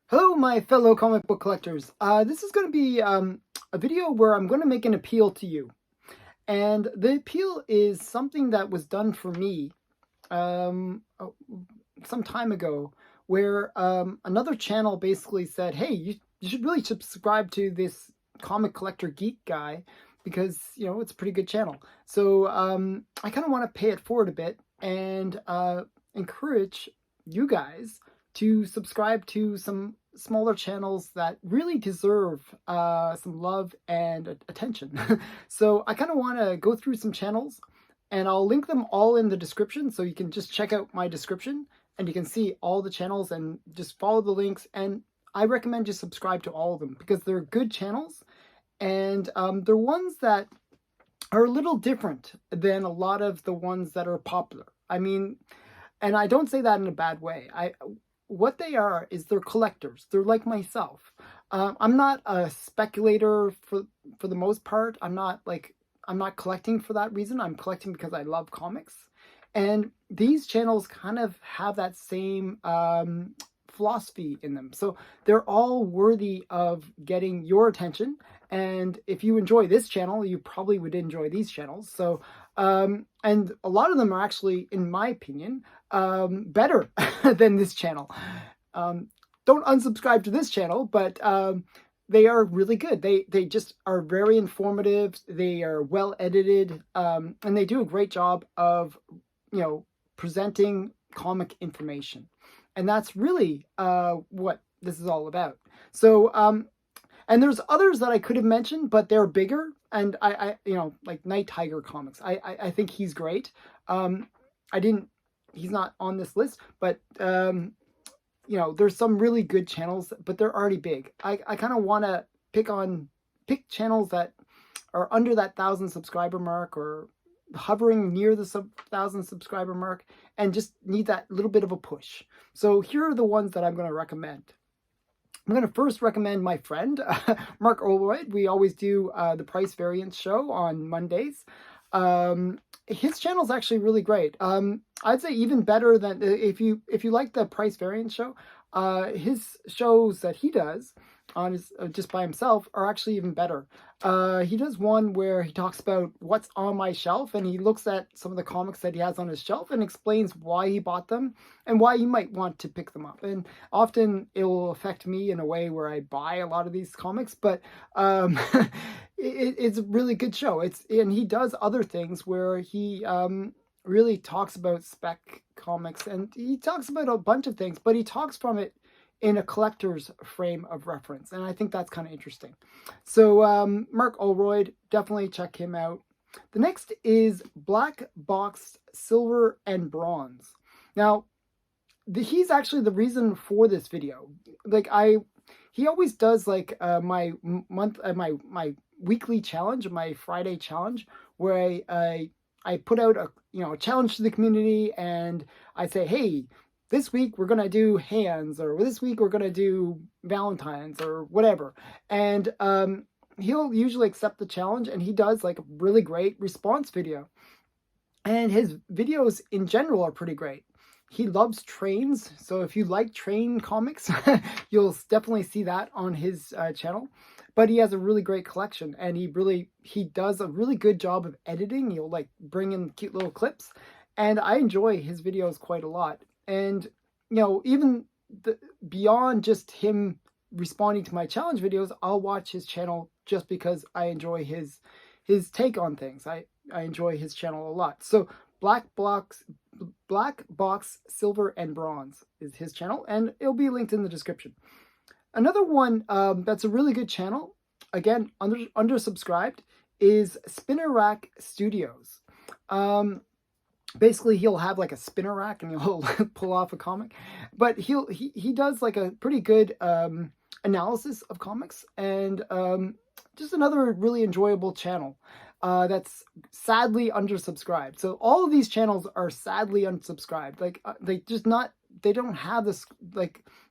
Hello, my fellow comic book collectors. This is going to be a video where I'm going to make an appeal to you. And the appeal is something that was done for me some time ago, where another channel basically said, hey, you should really subscribe to this comic collector geek guy because, it's a pretty good channel. So I kind of want to pay it forward a bit and encourage you guys to subscribe to some smaller channels that really deserve some love and attention. So I kind of want to go through some channels, and I'll link them all in the description, so you can just check out my description and you can see all the channels and just follow the links. And I recommend you subscribe to all of them because they're good channels, and they're ones that are a little different than a lot of the ones that are popular. I mean, and I don't say that in a bad way. What they are is they're collectors. They're like myself. I'm not a speculator for the most part. I'm not collecting for that reason. I'm collecting because I love comics. And these channels kind of have that same philosophy in them. So they're all worthy of getting your attention. And if you enjoy this channel, you probably would enjoy these channels. So, and a lot of them are actually, in my opinion, better than this channel. Don't unsubscribe to this channel, but they are really good. They just are very informative. They are well edited, and they do a great job of, presenting comic information. And that's really what this is all about. So, and there's others that I could have mentioned, but they're bigger. And I like Night Tiger Comics. I think he's great. He's not on this list, but there's some really good channels, but they're already big. I kind of want to pick channels that are under that 1,000 subscriber mark, or hovering near the 1,000 subscriber mark, and just need that little bit of a push. So here are the ones that I'm going to recommend. I'm going to first recommend my friend, Mark Oldroyd. We always do the price variance show on Mondays. His channel is actually really great. I'd say even better than, if you like the price variance show, his shows that he does on his just by himself are actually even better. He does one where he talks about what's on my shelf, and he looks at some of the comics that he has on his shelf and explains why he bought them and why you might want to pick them up. And often it will affect me in a way where I buy a lot of these comics, but it's a really good show. And he does other things where he really talks about spec comics, and he talks about a bunch of things, but he talks from it in a collector's frame of reference, and I think that's kind of interesting. So Mark Oldroyd, definitely check him out. The next is Blackboxed Silver and Bronze. Now, he's actually the reason for this video. He always does my weekly challenge, my Friday challenge, where I put out a challenge to the community, and I say, hey, this week we're going to do hands, or this week we're going to do Valentine's, or whatever. And he'll usually accept the challenge, and he does a really great response video. And his videos in general are pretty great. He loves trains, so if you like train comics, you'll definitely see that on his channel. But he has a really great collection, and he does a really good job of editing. He'll bring in cute little clips, and I enjoy his videos quite a lot. And even beyond just him responding to my challenge videos, I'll watch his channel just because I enjoy his take on things. I enjoy his channel a lot. So Blackbox Silver and Bronze is his channel, and it'll be linked in the description. Another one that's a really good channel, again undersubscribed, is Spinner Rack Studios. Basically, he'll have a spinner rack and he'll pull off a comic, but he does a pretty good analysis of comics, and just another really enjoyable channel that's sadly undersubscribed. So all of these channels are sadly unsubscribed. They don't have this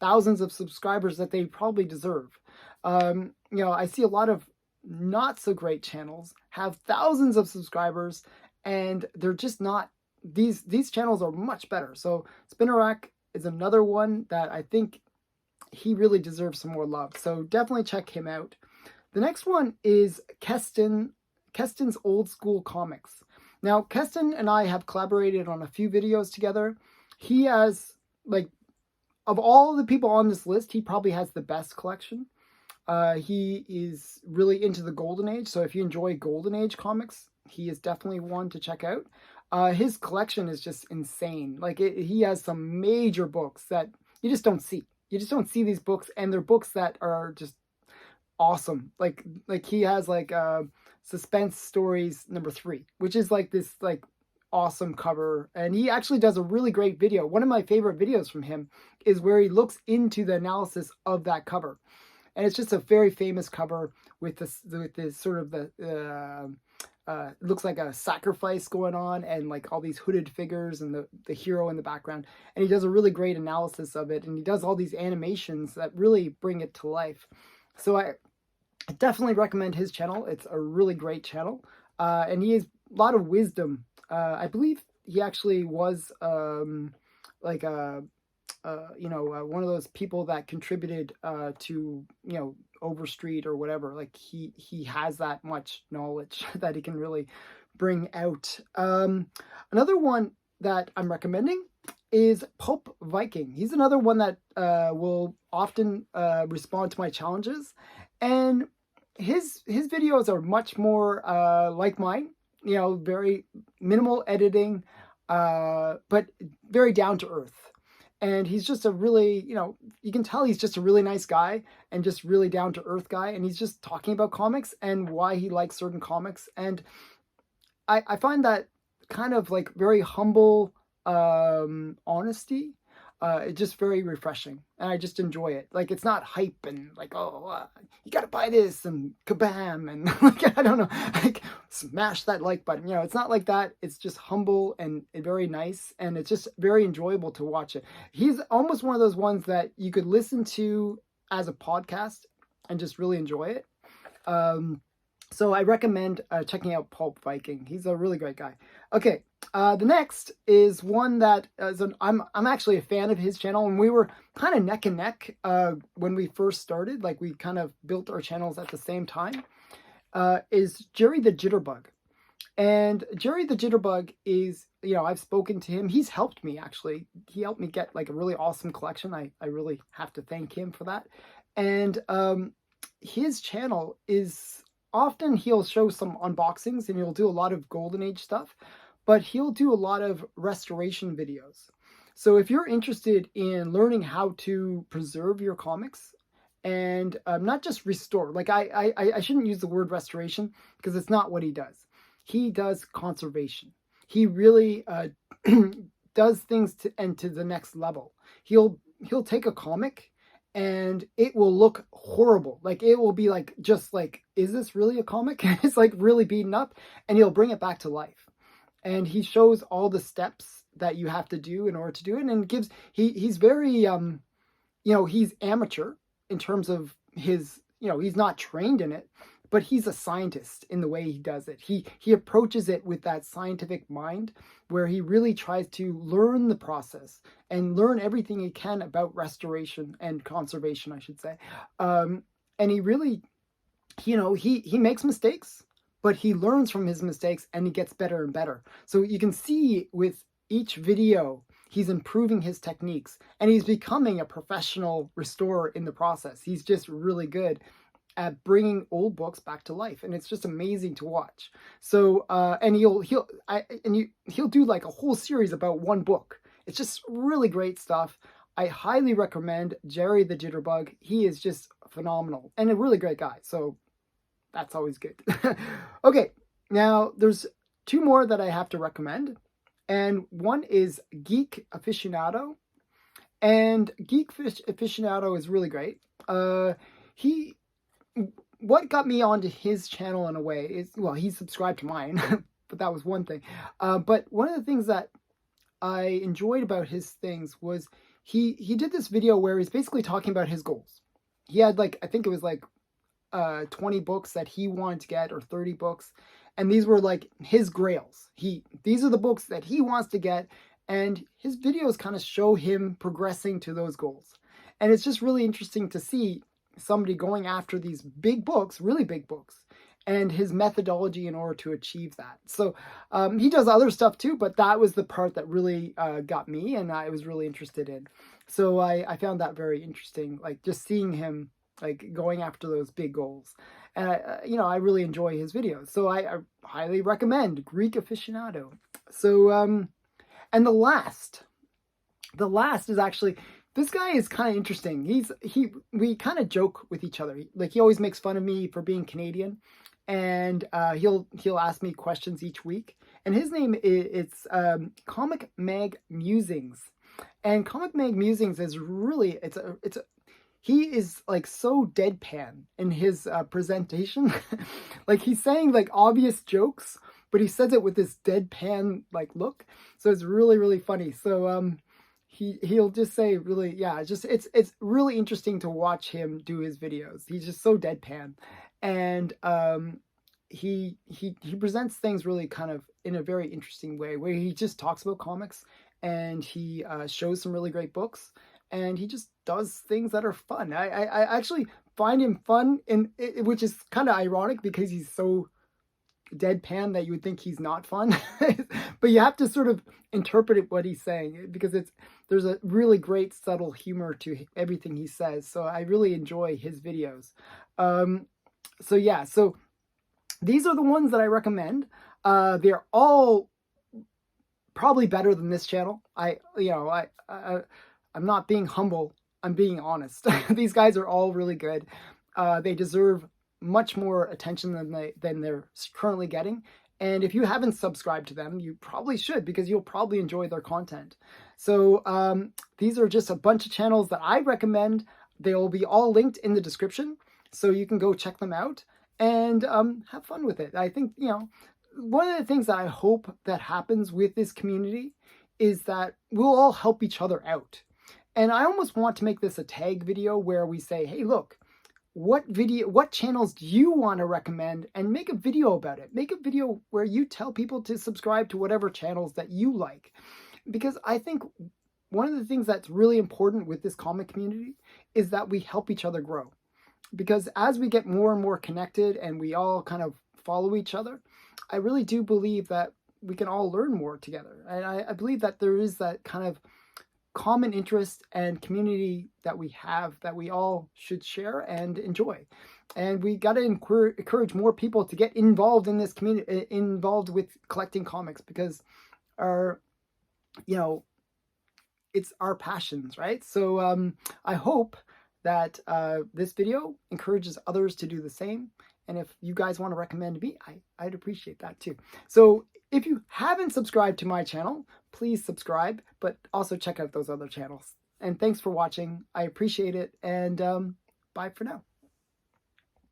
thousands of subscribers that they probably deserve. I see a lot of not so great channels have thousands of subscribers, and they're just not. These channels are much better. So Spinner Rack is another one that I think he really deserves some more love. So definitely check him out. The next one is Keston's Old School Comics. Now, Keston and I have collaborated on a few videos together. He has, like, of all the people on this list, he probably has the best collection. He is really into the Golden Age, so if you enjoy Golden Age comics, he is definitely one to check out. His collection is just insane. Like, he has some major books that you just don't see. You just don't see these books, and they're books that are just awesome. Like he has like Suspense Stories #3, which is like this like awesome cover, and he actually does a really great video. One of my favorite videos from him is where he looks into the analysis of that cover, and it's just a very famous cover with this sort of the it looks like a sacrifice going on, and like all these hooded figures and the hero in the background, and he does a really great analysis of it, and he does all these animations that really bring it to life. So I definitely recommend his channel. It's a really great channel, and he has a lot of wisdom. I believe he actually was like a one of those people that contributed to Overstreet or whatever. Like he has that much knowledge that he can really bring out. Another one that I'm recommending is Pulp Viking. He's another one that will often respond to my challenges, and his videos are much more like mine. Very minimal editing, but very down to earth. And he's just a really, you can tell he's just a really nice guy and just really down to earth guy. And he's just talking about comics and why he likes certain comics. And I find that kind of like very humble honesty. It's just very refreshing, and I just enjoy it. Like, it's not hype and like, you gotta buy this and kabam and like, I don't know, like smash that like button. It's not like that. It's just humble and very nice, and it's just very enjoyable to watch it. He's almost one of those ones that you could listen to as a podcast and just really enjoy it. So I recommend checking out Pulp Viking. He's a really great guy. Okay, the next is one that I'm actually a fan of his channel, and we were kind of neck and neck when we first started. Like, we kind of built our channels at the same time. Is Jerry the Jitterbug. And Jerry the Jitterbug is, I've spoken to him. He's helped me, actually. He helped me get like a really awesome collection. I really have to thank him for that. And his channel is... often he'll show some unboxings, and he'll do a lot of Golden Age stuff, but he'll do a lot of restoration videos. So if you're interested in learning how to preserve your comics and not just restore, like I shouldn't use the word restoration because it's not what he does. He does conservation. He really does things to the next level. He'll take a comic and it will look horrible. Like, it will be like, just like, is this really a comic? It's like really beaten up, and he'll bring it back to life. And he shows all the steps that you have to do in order to do it. And he's very, he's amateur in terms of his, he's not trained in it, but he's a scientist in the way he does it. He approaches it with that scientific mind, where he really tries to learn the process and learn everything he can about restoration and conservation, I should say. And he really, he makes mistakes, but he learns from his mistakes, and he gets better and better. So you can see with each video, he's improving his techniques, and he's becoming a professional restorer in the process. He's just really good at bringing old books back to life, and it's just amazing to watch. So and he'll do like a whole series about one book. It's just really great stuff. I highly recommend Jerry the Jitterbug. He is just phenomenal and a really great guy, so that's always good. Okay, now there's two more that I have to recommend, and one is Geek Aficionado. And Geek Aficionado is really great. What got me onto his channel in a way is, well, he subscribed to mine, but that was one thing. But one of the things that I enjoyed about his things was he did this video where he's basically talking about his goals. He had like, I think it was like 20 books that he wanted to get, or 30 books. And these were like his grails. These are the books that he wants to get. And his videos kind of show him progressing to those goals. And it's just really interesting to see somebody going after these big books, really big books, and his methodology in order to achieve that. So he does other stuff too, but that was the part that really got me and I was really interested in. So I found that very interesting, like just seeing him like going after those big goals. And I really enjoy his videos. So I highly recommend Geek Aficionado. So and the last is actually, this guy is kind of interesting. We kind of joke with each other. Like he always makes fun of me for being Canadian, and he'll ask me questions each week. And his name it's Comic Mag Musings, and Comic Mag Musings is really he is like so deadpan in his presentation. Like he's saying like obvious jokes, but he says it with this deadpan like look. So it's really, really funny. So he'll just say really, yeah, it's really interesting to watch him do his videos. He's just so deadpan. And he presents things really kind of in a very interesting way, where he just talks about comics and he shows some really great books, and he just does things that are fun. I actually find him fun, which is kind of ironic because he's so deadpan that you would think he's not fun. But you have to sort of interpret what he's saying, because there's a really great subtle humor to everything he says. So I really enjoy his videos. So yeah, so these are the ones that I recommend. They're all probably better than this channel. I'm not being humble. I'm being honest. These guys are all really good. They deserve much more attention than they're currently getting. And if you haven't subscribed to them, you probably should, because you'll probably enjoy their content. So these are just a bunch of channels that I recommend. They'll be all linked in the description, so you can go check them out and have fun with it. I think, one of the things that I hope that happens with this community is that we'll all help each other out. And I almost want to make this a tag video where we say, hey, look, what channels do you want to recommend, and make a video about it. Make a video where you tell people to subscribe to whatever channels that you like. Because I think one of the things that's really important with this comic community is that we help each other grow. Because as we get more and more connected and we all kind of follow each other, I really do believe that we can all learn more together. And I believe that there is that kind of common interest and community that we have that we all should share and enjoy. And we got to encourage more people to get involved in this community, involved with collecting comics, because it's our passions, right? So I hope that this video encourages others to do the same. And if you guys want to recommend me, I'd appreciate that too. So if you haven't subscribed to my channel, please subscribe, but also check out those other channels. And thanks for watching. I appreciate it. And bye for now.